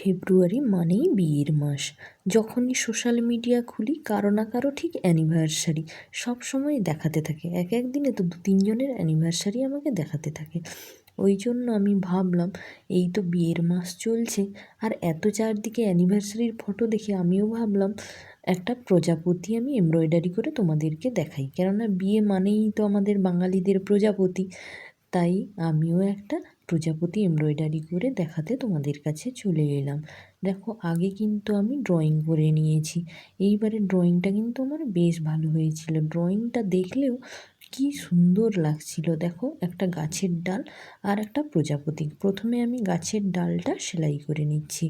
ফেব্রুয়ারি মানেই বিয়ের মাস। যখনই সোশ্যাল মিডিয়া খুলি কারো না কারো ঠিক অ্যানিভার্সারি সবসময় দেখাতে থাকে। এক এক দিনে তো 2-3 জনের অ্যানিভার্সারি আমাকে দেখাতে থাকে। ওই জন্য আমি ভাবলাম এই তো বিয়ের মাস চলছে আর এত চারদিকে অ্যানিভার্সারির ফটো দেখে আমিও ভাবলাম একটা প্রজাপতি আমি এমব্রয়ডারি করে তোমাদেরকে দেখাই, কেননা বিয়ে মানেই তো আমাদের বাঙালিদের প্রজাপতি। তাই আমিও একটা প্রজাপতি এমব্রয়ডারি করে দেখাতে তোমাদের কাছে চলে এলাম। দেখো, আগে কিন্তু আমি ড্রয়িং করে নিয়েছি। এইবারে ড্রয়িংটা কিন্তু আমার বেশ ভালো হয়েছিল। ড্রয়িংটা দেখলেও কি সুন্দর লাগছিল। দেখো, একটা গাছের ডাল আর একটা প্রজাপতি। প্রথমে আমি গাছের ডালটা সেলাই করে নিচ্ছি।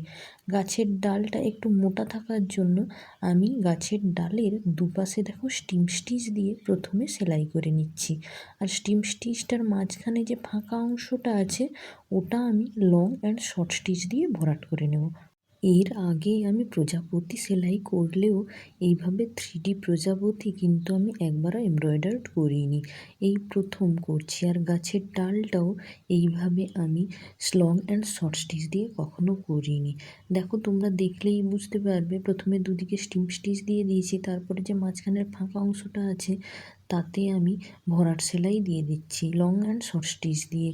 গাছের ডালটা একটু মোটা থাকার জন্য আমি গাছের ডালের দুপাশে দেখো স্টিম স্টিচ দিয়ে প্রথমে সেলাই করে নিচ্ছি। আর স্টিম স্টিচটার মাঝখানে যে ফাঁকা অংশটা আছে ওটা আমি লং অ্যান্ড শর্ট স্টিচ দিয়ে ভরাট করে নেব। এর আগে আমি প্রজাপতি সেলাই করলেও এইভাবে 3D প্রজাপতি কিন্তু আমি একবারও এমব্রয়ডার করিনি, এই প্রথম করছি। আর গাছের ডালটাও এইভাবে আমি লং অ্যান্ড শর্ট স্টিচ দিয়ে কখনো করিনি। দেখো, তোমরা দেখলেই বুঝতে পারবে, প্রথমে দুদিকে স্টিম স্টিচ দিয়ে দিয়েছি, তারপরে যে মাঝখানের ফাঁকা অংশটা আছে তাতে আমি ভরাট সেলাই দিয়ে দিচ্ছি লং অ্যান্ড শর্ট স্টিচ দিয়ে।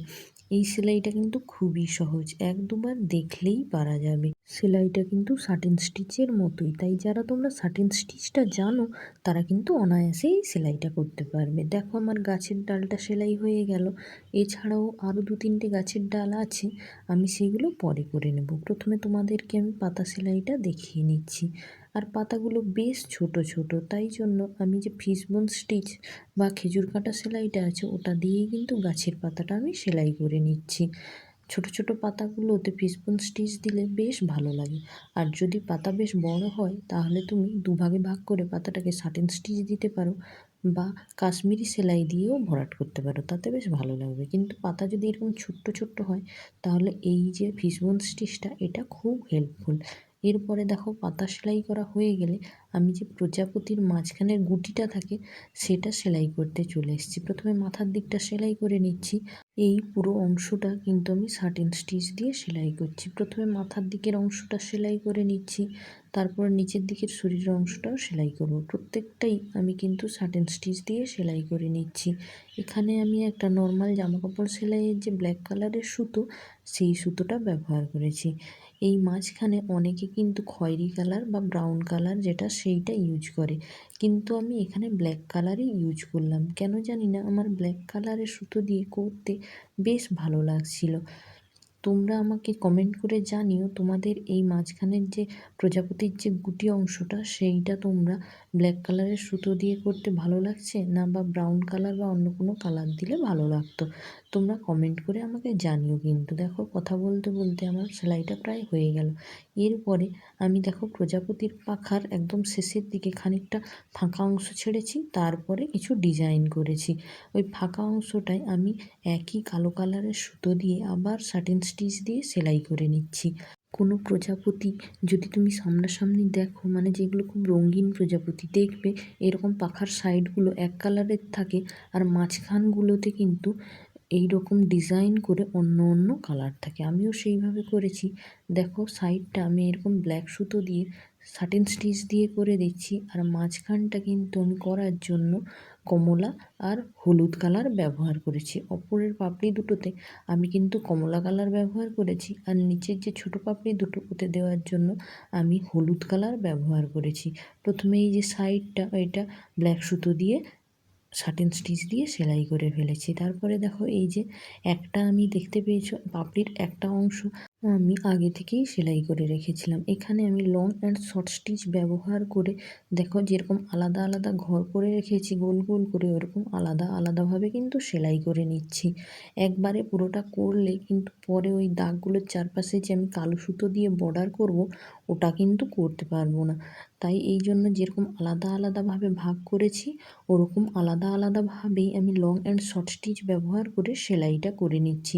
এই সেলাইটা কিন্তু খুবই সহজ, 1-2 বার দেখলেই পারা যাবে। সেলাইটা কিন্তু শাটিন স্টিচের মতোই, তাই যারা তোমরা শাটিন স্টিচটা জানো তারা কিন্তু অনায়াসেই সেলাইটা করতে পারবে। দেখো, আমার গাছের ডালটা সেলাই হয়ে গেল। এছাড়াও আরও 2-3টে গাছের ডাল আছে, আমি সেগুলো পরে করে নেব। প্রথমে তোমাদেরকে আমি পাতা সেলাইটা দেখিয়ে নিচ্ছি। আর পাতাগুলো বেশ ছোট ছোট, তাই জন্য আমি যে ফিশবোন স্টিচ বা খেজুর কাটা সেলাইটা আছে ওটা দিয়েই কিন্তু গাছের পাতাটা আমি সেলাই করে নিচ্ছি। ছোট ছোট পাতাগুলোতে ফিশবোন স্টিচ দিলে বেশ ভালো লাগে। আর যদি পাতা বেশ বড় হয় তাহলে তুমি দুভাগে ভাগ করে পাতাটাকে শাটিন স্টিচ দিতে পারো বা কাশ্মীরি সেলাই দিয়েও ভরাট করতে পারো, তাতে বেশ ভালো লাগবে। কিন্তু পাতা যদি এরকম ছোট্ট ছোট্ট হয় তাহলে এই যে ফিশবোন স্টিচটা এটা খুব হেল্পফুল। এরপরে দেখো, পাতা সেলাই করা হয়ে গেলে আমি যে প্রজাপতির মাঝখানের গুটিটা থাকে সেটা সেলাই করতে চলে এসেছি। প্রথমে মাথার দিকটা সেলাই করে নিচ্ছি। এই পুরো অংশটা কিন্তু আমি শাটিন স্টিচ দিয়ে সেলাই করছি। প্রথমে মাথার দিকের অংশটা সেলাই করে নিচ্ছি, তারপর নিচের দিকের শরীরের অংশটাও সেলাই করব। প্রত্যেকটাই আমি কিন্তু শাটিন স্টিচ দিয়ে সেলাই করে নিচ্ছি। এখানে আমি একটা নর্মাল জামাকাপড় সেলাইয়ের যে ব্ল্যাক কালারের সুতো, সেই সুতোটা ব্যবহার করেছি। এই মাঝখানে অনেকে কিন্তু খয়েরি কালার বা ব্রাউন কালার যেটা সেইটা ইউজ করে, কিন্তু আমি এখানে ব্ল্যাক কালারই ইউজ করলাম। কেন জানি না, আমার ব্ল্যাক কালারের সুতো দিয়ে করতে বেশ ভালো লাগছিল। তোমরা আমাকে কমেন্ট করে জানিও তোমাদের এই মাঝখানের যে প্রজাপতির যে গুটি অংশটা সেইটা তোমরা ব্ল্যাক কালারের সুতো দিয়ে করতে ভালো লাগছে না বা ব্রাউন কালার বা অন্য কোনো কালার দিলে ভালো লাগতো। তোমরা কমেন্ট করে আমাকে জানিও। কিন্তু দেখো, কথা বলতে বলতে আমার সেলাইটা প্রায় হয়ে গেল। এরপরে আমি দেখো প্রজাপতির পাখার একদম শেষের দিকে খানিকটা ফাঁকা অংশ ছেড়েছি, তারপরে কিছু ডিজাইন করেছি। ওই ফাঁকা অংশটায় আমি একই কালো কালারের সুতো দিয়ে আবার শাটিন স্টিচ দিয়ে সেলাই করে নিচ্ছি। কোনো প্রজাপতি যদি তুমি সামনাসামনি দেখো, মানে যেগুলো খুব রঙিন প্রজাপতি, দেখবে এরকম পাখার সাইডগুলো এক কালারের থাকে আর মাঝখানগুলোতে কিন্তু এই রকম ডিজাইন করে অন্য অন্য কালার থাকে। আমিও সেইভাবে করেছি। দেখো, সাইডটা আমি এরকম ব্ল্যাক সুতো দিয়ে শাটিন স্টিচ দিয়ে করে দিচ্ছি, আর মাঝখানটা কিন্তু আমি করার জন্য কমলা আর হলুদ কালার ব্যবহার করেছি। ওপরের পাপড়ি দুটোতে আমি কিন্তু কমলা কালার ব্যবহার করেছি, আর নিচের যে ছোটো পাপড়ি দুটো ওতে দেওয়ার জন্য আমি হলুদ কালার ব্যবহার করেছি। প্রথমে এই যে সাইডটা এটা ব্ল্যাক সুতো দিয়ে শাটিন স্টিচ দিয়ে সেলাই করে ফেলেছি। তারপরে দেখো, এই যে একটা আমি দেখতে পেয়েছো পাপড়ির একটা অংশ আমি আগে থেকেই সেলাই করে রেখেছিলাম। এখানে আমি লং অ্যান্ড শর্ট স্টিচ ব্যবহার করে দেখো যেরকম আলাদা আলাদা ঘর করে রেখেছি গোল গোল করে, ওরকম আলাদা আলাদাভাবে কিন্তু সেলাই করে নিচ্ছি। একবারে পুরোটা করলে কিন্তু পরে ওই দাগগুলোর চারপাশে যে আমি কালো সুতো দিয়ে বর্ডার করব ওটা কিন্তু করতে পারবো না। তাই এই জন্য যেরকম আলাদা আলাদাভাবে ভাগ করেছি ওরকম আলাদা আলাদাভাবেই আমি লং অ্যান্ড শর্ট স্টিচ ব্যবহার করে সেলাইটা করে নিচ্ছি।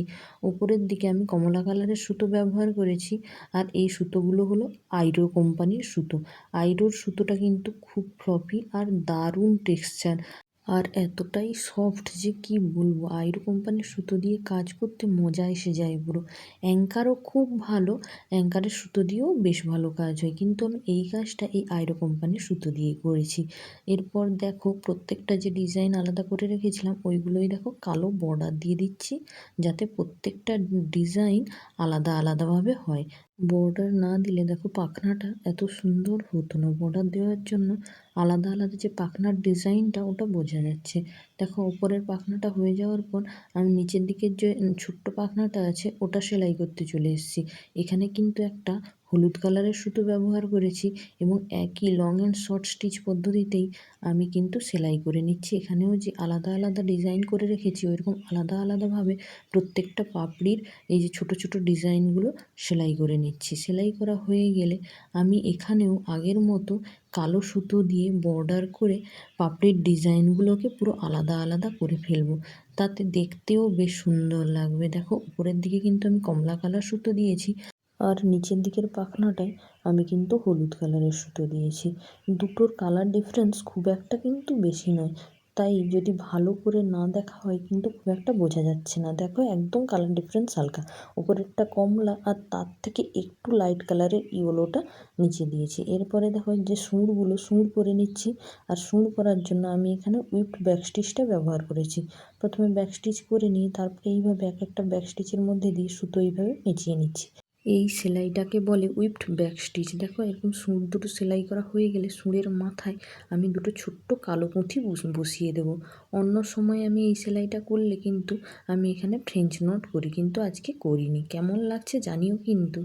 ওপরের দিকে আমি কমলা কালারের সুতো ব্যবহার করেছি, আর এই সুতোগুলো হলো আইরো কোম্পানির সুতো। আইরোর সুতোটা কিন্তু খুব ফ্লফি আর দারুণ টেক্সচার। আর এতটাই সফট যে কি বলবো, আইরো কোম্পানির সুতো দিয়ে কাজ করতে মজা এসে যায় পুরো। অ্যাঙ্কারও খুব ভালো, অ্যাঙ্কারের সুতো দিয়েও বেশ ভালো কাজ হয়, কিন্তু আমি এই কাজটা এই আইরো কোম্পানির সুতো দিয়ে করেছি। এরপর দেখো প্রত্যেকটা যে ডিজাইন আলাদা করে রেখেছিলাম ওইগুলোই দেখো কালো বর্ডার দিয়ে দিচ্ছি, যাতে প্রত্যেকটা ডিজাইন আলাদা আলাদাভাবে হয়। বর্ডার না দিলে দেখো পাখনাটা এত সুন্দর হতো না, বর্ডার দেওয়ার জন্য আলাদা আলাদা যে পাখনার ডিজাইনটা ওটা বোঝা যাচ্ছে। দেখো ওপরের পাখনাটা হয়ে যাওয়ার পর আমি নিচের দিকের যে ছোট্ট পাখনাটা আছে ওটা সেলাই করতে চলে এসেছি। এখানে কিন্তু একটা হলুদ কালারের সুতো ব্যবহার করেছি এবং একই লং অ্যান্ড শর্ট স্টিচ পদ্ধতিতেই আমি কিন্তু সেলাই করে নিচ্ছি। এখানেও যে আলাদা আলাদা ডিজাইন করে রেখেছি ওইরকম আলাদা আলাদাভাবে প্রত্যেকটা পাপড়ির এই যে ছোট ছোট ডিজাইনগুলো সেলাই করে নিচ্ছি। সেলাই করা হয়ে গেলে আমি এখানেও আগের মতো কালো সুতো দিয়ে বর্ডার করে পাপড়ির ডিজাইনগুলোকে পুরো আলাদা আলাদা করে ফেলবো, তাতে দেখতেও বেশ সুন্দর লাগবে। দেখো উপরের দিকে কিন্তু আমি কমলা কালার সুতো দিয়েছি, আর নিচের দিকের পাখনাটায় আমি কিন্তু হলুদ কালারের সুতো দিয়েছি। দুটোর কালার ডিফারেন্স খুব একটা কিন্তু বেশি নয়, তাই যদি ভালো করে না দেখা হয় কিন্তু খুব একটা বোঝা যাচ্ছে না। দেখো একদম কালার ডিফারেন্স হালকা, উপরেরটা কমলা আর তার থেকে একটু লাইট কালারের ইয়েলোটা নিচে দিয়েছি। এরপরে দেখো যে সুঁড় করে নিচ্ছি, আর সুঁড় করার জন্য আমি এখানে উইপড ব্যাক স্টিচটা ব্যবহার করেছি। প্রথমে ব্যাক স্টিচ করে নিয়ে তারপরে এইভাবে এক একটা ব্যাক স্টিচের মধ্যে দিয়ে সুতো এইভাবে পেঁচিয়ে নিচ্ছি। এই সেলাইটাকে বলে উইপড ব্যাক স্টিচ। দেখো এরকম সুঁড় দুটো সেলাই করা হয়ে গেলে সুঁড়ের মাথায় আমি দুটো ছোট্ট কালো পুঁথি বসিয়ে দেবো। অন্য সময় আমি এই সেলাইটা করলে কিন্তু আমি এখানে ফ্রেঞ্চ নট করি, কিন্তু আজকে করিনি। কেমন লাগছে জানিও কিন্তু।